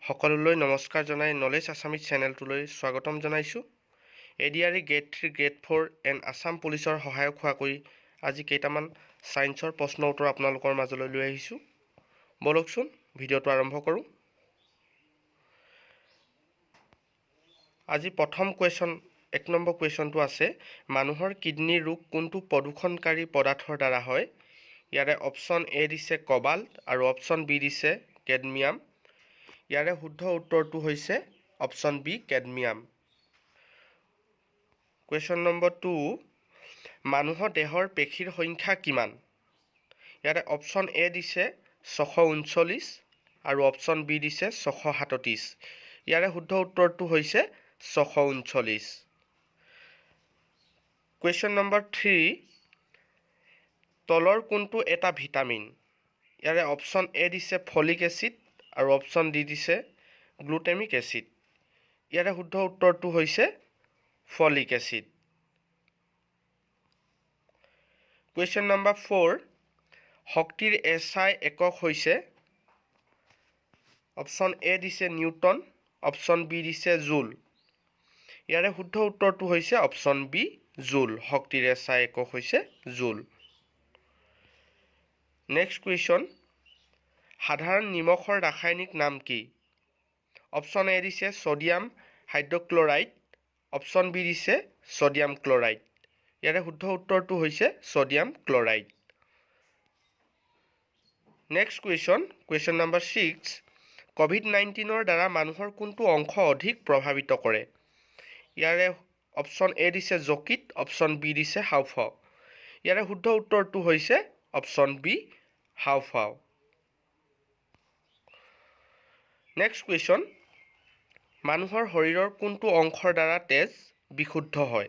সকলোলৈ নমস্কাৰ জনাই নলেজ আছামিজ চেনেলটোলৈ স্বাগতম জনাইছোঁ। ADRE grade 3 grade 4 and Assam পুলিচৰ সহায়ক হোৱাকৈ আজি কেইটামান ছায়েন্সৰ প্ৰশ্ন উত্তৰ আপোনালোকৰ মাজলৈ লৈ আহিছোঁ। বলকচোন ভিডিঅ'টো আৰম্ভ কৰোঁ। আজি প্ৰথম কুৱেশ্যন 1 নম্বৰ কুৱেশ্যনটো আছে, মানুহৰ কিডনী ৰোগ কোনটো প্ৰদূষণকাৰী পদাৰ্থৰ দ্বাৰা হয়? ইয়াৰে অপশ্যন এ দিছে কবাল্ট আৰু অপশ্যন বি দিছে কেডমিয়াম। ইয়াৰে শুদ্ধ উত্তৰটো হৈছে option B cadmium. Question number 2, মানুহৰ দেহৰ পেশীৰ সংখ্যা কিমান? ইয়াৰে অপশ্যন এ দিছে 639 আৰু অপশ্যন বি দিছে 637। ইয়াৰে শুদ্ধ উত্তৰটো হৈছে 639। কুৱেশ্যন নম্বৰ 3, তলৰ কোনটো এটা ভিটামিন? ইয়াৰে অপশ্যন এ দিছে ফলিক এচিড আৰু অপশ্যন ডি দিছে গ্লুটেমিক এচিড। ইয়াৰে শুদ্ধ উত্তৰটো হৈছে ফলিক এচিড। কুৱেশ্যন নম্বৰ 4, শক্তিৰ SI একক হৈছে? অপশ্যন এ দিছে নিউটন, অপশ্যন বি দিছে জুল। ইয়াৰে শুদ্ধ উত্তৰটো হৈছে অপশ্যন বি জুল। শক্তিৰ SI একক হৈছে জুল। নেক্সট কুৱেশ্যন, সাধাৰণ নিমখৰ ৰাসায়নিক নাম কি? অপশ্যন এ দিছে ছ'ডিয়াম হাইড্ৰক্লৰাইড, অপশ্যন বি দিছে ছ'ডিয়াম ক্লৰাইড। ইয়াৰে শুদ্ধ উত্তৰটো হৈছে sodium chloride. Next question, question number 6, COVID-19 দ্বাৰা মানুহৰ কোনটো অংশ অধিক প্ৰভাৱিত কৰে? ইয়াৰে অপশ্যন এ দিছে যকৃত, অপশ্যন বি দিছে হাওঁফাওঁ। ইয়াৰে শুদ্ধ উত্তৰটো হৈছে অপশ্যন বি হাওঁফাওঁ। নেক্সট কুৱেশ্যন, মানুহৰ শৰীৰৰ কোনটো অংশৰ দ্বাৰা তেজ বিশুদ্ধ হয়?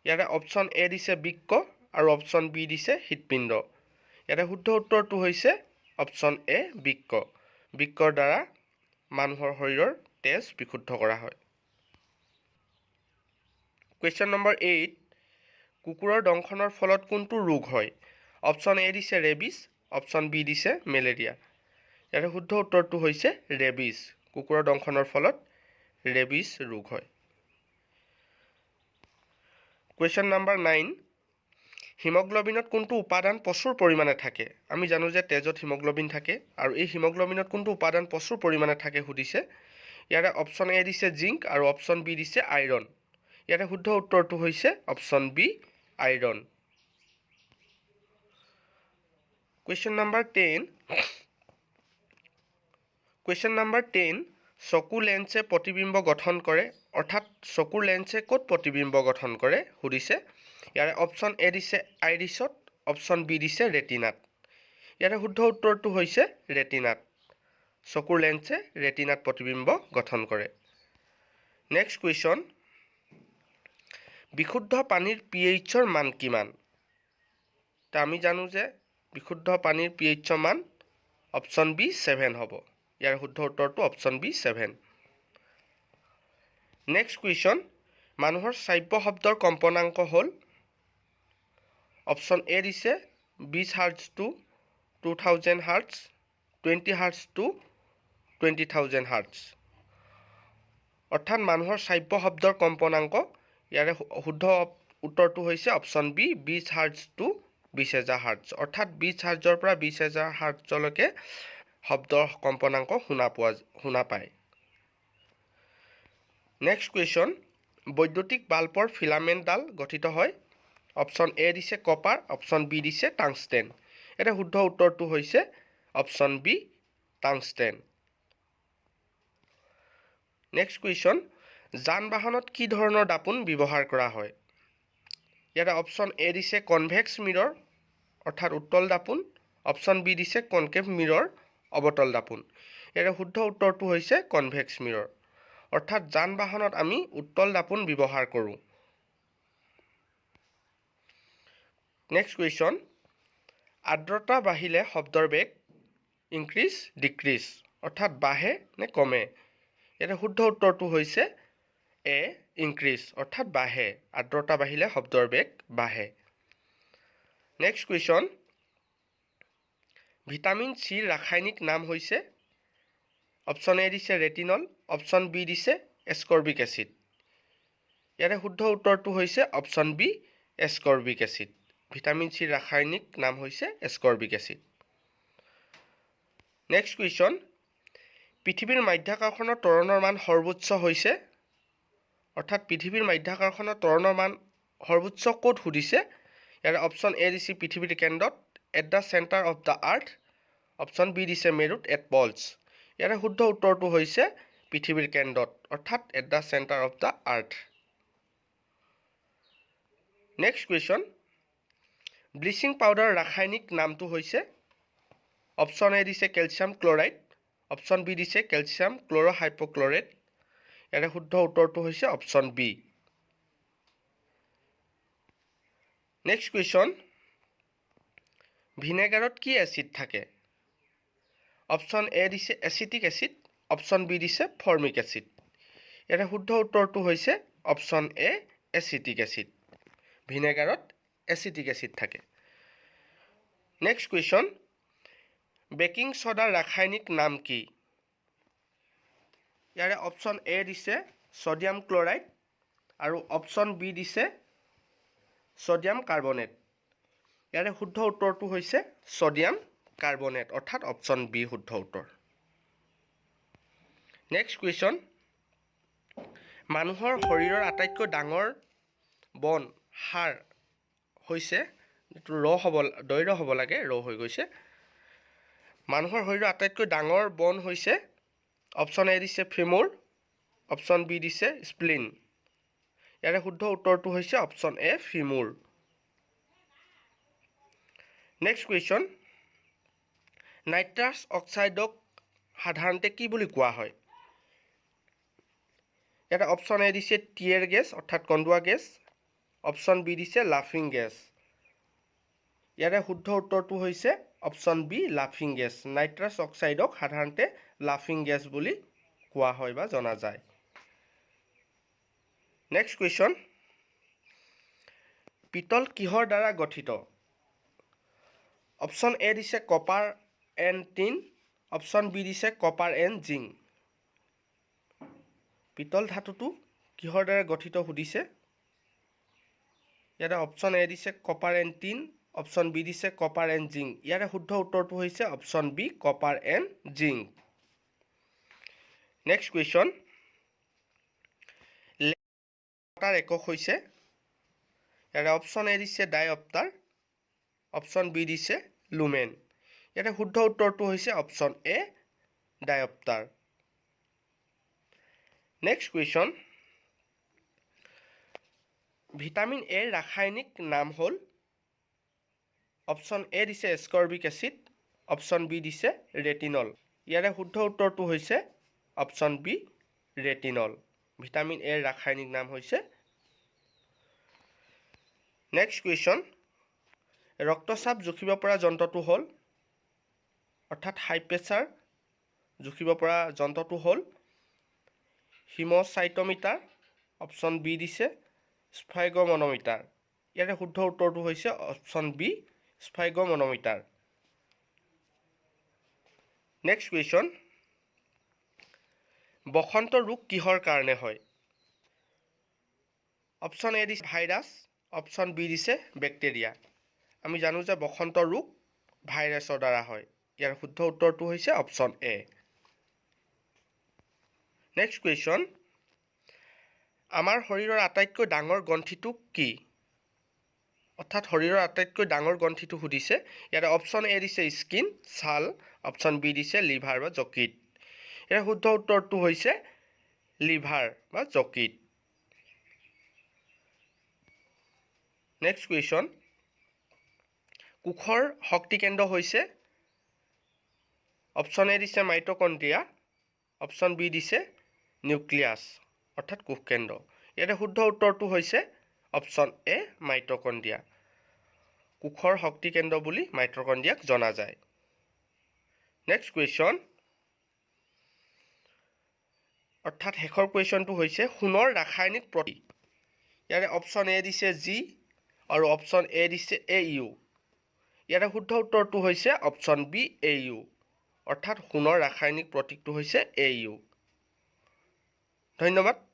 ইয়াৰে অপশ্যন এ দিছে বৃক্ক আৰু অপশ্যন বি দিছে হৃদপিণ্ড। ইয়াৰে শুদ্ধ উত্তৰটো হৈছে অপশ্যন এ বৃক্ক। বৃক্কৰ দ্বাৰা মানুহৰ শৰীৰৰ তেজ বিশুদ্ধ কৰা হয়। কুৱেশ্যন নম্বৰ 8, কুকুৰৰ দংশনৰ ফলত কোনটো ৰোগ হয়? অপশ্যন এ দিছে ৰেবিছ, অপশ্যন বি দিছে মেলেৰিয়া। ইয়াৰে শুদ্ধ উত্তৰটো হৈছে ৰেবিছ। কুকুৰৰ দংশনৰ ফলত ৰেবিছ ৰোগ হয়। কুৱেশ্যন নম্বৰ 9, হিমগ্ল'বিনত কোনটো উপাদান প্ৰচুৰ পৰিমাণে থাকে? আমি জানো যে তেজত হিমগ্ল'বিন থাকে আৰু এই হিমগ্ল'বিনত কোনটো উপাদান প্ৰচুৰ পৰিমাণে থাকে সুধিছে। ইয়াৰে অপশ্যন এ দিছে জিংক আৰু অপশ্যন বি দিছে আইৰণ। ইয়াৰে শুদ্ধ উত্তৰটো হৈছে option B iron. Question number 10, চকু লেন্সে প্ৰতিবিম্ব গঠন কৰে, অৰ্থাৎ চকুৰ লেন্সে ক'ত প্ৰতিবিম্ব গঠন কৰে সুধিছে। ইয়াৰে অপশ্যন এ দিছে আইৰিছত, অপশ্যন বি দিছে ৰেটিনাত। ইয়াৰে শুদ্ধ উত্তৰটো হৈছে ৰেটিনাত। চকুৰ লেন্সে ৰেটিনাত প্ৰতিবিম্ব গঠন কৰে। নেক্সট কুৱেশ্যন, বিশুদ্ধ পানীৰ pH-ৰ মান কিমান? আমি জানো যে বিশুদ্ধ পানীৰ pH-ৰ মান অপশ্যন বি 7 হ'ব। ইয়াৰ শুদ্ধ উত্তৰটো অপশ্যন বি 7। নেক্সট কুৱেশ্যন, মানুহৰ শ্ৰাব্য শব্দৰ কম্পনাংক হ'ল? অপশ্যন এ দিছে 20 hertz to 2000 hertz, 20 hertz to 20,000 hertz. অৰ্থাৎ মানুহৰ শ্ৰাব্য শব্দৰ কম্পনাংক, ইয়াৰে শুদ্ধ উত্তৰটো হৈছে option B 20 hertz to 20,000 hertz. অৰ্থাৎ 20 হাৰ্টজৰ পৰা 20,000 হাৰ্টজলৈকে শব্দৰ কম্পনাংক শুনা পায়। নেক্সট কুৱেশ্যন, বৈদ্যুতিক বাল্বৰ ফিলামেণ্টডাল গঠিত হয়? অপশ্যন এ দিছে কপাৰ, অপশ্যন বি দিছে টাংষ্টেন। এতিয়া শুদ্ধ উত্তৰটো হৈছে option B tungsten. Next question, যান বাহনত কি ধৰণৰ দাপোন ব্যৱহাৰ কৰা হয়? ইয়াতে অপশ্যন এ দিছে কনভেক্স মিৰৰ, অৰ্থাৎ উত্তল দাপোন, অপশ্যন বি দিছে কনকেভ মিৰৰ, অৱতল দাপোন। ইয়াৰে শুদ্ধ উত্তৰটো হৈছে কনভেক্স মিৰৰ। অৰ্থাৎ যান বাহনত আমি উত্তল দাপোন ব্যৱহাৰ কৰোঁ। নেক্সট কুৱেশ্যন, আৰ্দ্ৰতা বাঢ়িলে শব্দৰ বেগ ইনক্ৰিজ ডিক্ৰিজ, অৰ্থাৎ বাঢ়ে নে কমে? ইয়াতে শুদ্ধ উত্তৰটো হৈছে এ ইনক্ৰিজ, অৰ্থাৎ বাঢ়ে। আৰ্দ্ৰতা বাঢ়িলে শব্দৰ বেগ বাঢ়ে। নেক্সট কুৱেশ্যন, ভিটামিন চিৰ ৰাসায়নিক নাম হৈছে? অপশ্যন এ দিছে ৰেটিনল, অপশ্যন বি দিছে এস্কৰ্বিক এচিড। ইয়াৰে শুদ্ধ উত্তৰটো হৈছে option B ascorbic acid. Vitamin চিৰ ৰাসায়নিক নাম হৈছে এস্কৰ্বিক এচিড। নেক্সট কুৱেশ্যন, পৃথিৱীৰ মাধ্যাকৰ্ষণৰ ত্বৰণৰ মান সৰ্বোচ্চ হৈছে, অৰ্থাৎ পৃথিৱীৰ মাধ্যাকৰ্ষণৰ ত্বৰণৰ মান সৰ্বোচ্চ ক'ত সুধিছে। ইয়াৰে অপশ্যন এ দিছে পৃথিৱীৰ কেন্দ্ৰত, at the centre of the earth. Option B দিছে মেৰুত, এট পলছ। ইয়াৰে শুদ্ধ উত্তৰটো হৈছে পৃথিৱীৰ কেন্দ্ৰত, অৰ্থাৎ at the centre of the earth. Next question, bleaching পাউডাৰৰ ৰাসায়নিক নামটো হৈছে, অপশ্যন এ দিছে কেলছিয়াম ক্লৰাইড, অপশ্যন বি দিছে কেলছিয়াম ক্লৰ'হাইপ'ক্লৰেট। ইয়াৰে শুদ্ধ উত্তৰটো হৈছে অপশ্যন বি। নেক্সট কুৱেশ্যন, ভিনেগাৰত কি এচিড থাকে। অপশ্যন এ দিছে এচিটিক এচিড, অপশ্যন বি দিছে ফৰ্মিক এচিড। ইয়াৰে শুদ্ধ উত্তৰটো হৈছে অপশ্যন এ এচিটিক এচিড। ভিনেগাৰত এচিটিক এচিড থাকে। নেক্সট কুৱেশ্যন, বেকিং ছ'ডাৰ ৰাসায়নিক নাম কি। ইয়াৰে অপশ্যন এ দিছে ছ'ডিয়াম ক্লৰাইড আৰু অপশ্যন বি দিছে ছ'ডিয়াম কাৰ্বনেট। ইয়াৰে শুদ্ধ উত্তৰটো হৈছে ছ'ডিয়াম কাৰ্বনেট, অৰ্থাৎ অপশ্যন বি শুদ্ধ উত্তৰ। নেক্সট কুৱেশ্যন, মানুহৰ শৰীৰৰ আটাইতকৈ ডাঙৰ বন হাড় হৈছে, দৈৰ্ঘ্য হ'ব লাগে, হৈ গৈছে। মানুহৰ শৰীৰৰ আটাইতকৈ ডাঙৰ বন হৈছে, অপশ্যন এ দিছে ফিমুৰ, অপশ্যন বি দিছে স্প্লিন। ইয়াৰে শুদ্ধ উত্তৰটো হৈছে option A femur. Next question, nitrous অক্সাইডক সাধাৰণতে কি বুলি কোৱা হয়। ইয়াতে অপশ্যন এ দিছে টিয়েৰ গেছ, অৰ্থাৎ কন্দুৱা গেছ, অপশ্যন বি দিছে লাফিং গেছ। ইয়াৰে শুদ্ধ উত্তৰটো হৈছে অপশ্যন বি লাফিং গেছ। নাইট্ৰাছ অক্সাইডক সাধাৰণতে লাফিং গেছ বুলি কোৱা হয় বা জনা যায়। নেক্সট কুৱেশ্যন, পিতল কিহৰ দ্বাৰা গঠিত। অপশ্যন এ দিছে copper and tin, option B দিছে কপাৰ এণ্ড জিংক। পিতল ধাতুটো কিহৰ দ্বাৰা গঠিত সুধিছে। ইয়াতে অপশ্যন এ দিছে copper and tin, option B দিছে কপাৰ এণ্ড জিংক। ইয়াৰে শুদ্ধ উত্তৰটো হৈছে option B copper and zinc. Next question, লেটাৰ একক হৈছে, ইয়াৰে অপশ্যন এ দিছে ডাইঅপ্টাৰ, অপশ্যন বি দিছে লুমেন। ইয়াতে শুদ্ধ উত্তৰটো হৈছে option A dioptre. Next question, vitamin এৰ ৰাসায়নিক নাম হ'ল, অপশ্যন এ দিছে এস্কৰ্বিক এচিড, অপশ্যন বি দিছে ৰেটিনল। ইয়াৰে শুদ্ধ উত্তৰটো হৈছে অপশ্যন বি ৰেটিনল। ভিটামিন এৰ ৰাসায়নিক নাম হৈছে। নেক্সট কুৱেশ্যন, ৰক্তচাপ জুখিব পৰা যন্ত্ৰটো হ'ল, অৰ্থাৎ হাই প্ৰেছাৰ জুখিব পৰা যন্ত্ৰটো হ'ল হিম'চাইট'মিটাৰ, অপশ্যন বি দিছে স্ফাইগ'মন'মিটাৰ। ইয়াৰে শুদ্ধ উত্তৰটো হৈছে অপশ্যন বি স্ফাইগ'মন'মিটাৰ। নেক্সট কুৱেশ্যন, বসন্ত ৰোগ কিহৰ কাৰণে হয়। অপশ্যন এ দিছে ভাইৰাছ, অপশ্যন বি দিছে বেক্টেৰিয়া। আমি জানো যে বসন্ত ৰোগ ভাইৰাছৰ দ্বাৰা হয়। ইয়াৰ শুদ্ধ উত্তৰটো হৈছে অপশ্যন এ। নেক্সট কুৱেশ্যন, আমাৰ শৰীৰৰ আটাইতকৈ ডাঙৰ গ্ৰন্থিটো কি। অৰ্থাৎ শৰীৰৰ আটাইতকৈ ডাঙৰ গ্ৰন্থিটো সুধিছে। ইয়াতে অপশ্যন এ দিছে স্কিন, ছাল, অপশ্যন বি দিছে লিভাৰ বা যকৃত। ইয়াৰ শুদ্ধ উত্তৰটো হৈছে লিভাৰ বা যকৃত। নেক্সট কুৱেশ্যন, কোষৰ শক্তি কেন্দ্ৰ হৈছে, অপশ্যন এ দিছে মাইটকণ্ড্ৰিয়া, অপশ্যন বি দিছে নিউক্লিয়াছ, অৰ্থাৎ কোষ কেন্দ্ৰ। ইয়াতে শুদ্ধ উত্তৰটো হৈছে অপশ্যন এ মাইটকণ্ড্ৰিয়া। কোষৰ শক্তি কেন্দ্ৰ বুলি মাইটকণ্ড্ৰিয়াক জনা যায়। নেক্সট কুৱেশ্যন, অৰ্থাৎ শেষৰ কুৱেশ্যনটো হৈছে সোণৰ ৰাসায়নিক প্ৰতীক। ইয়াৰে অপশ্যন এ দিছে জি আৰু অপশ্যন এ দিছে এ ইউ। ইয়াৰে শুদ্ধ উত্তৰটো হৈছে অপশ্যন বি এ ইউ, অৰ্থাৎ সোণৰ ৰাসায়নিক প্ৰতীকটো হৈছে AU। ধন্যবাদ।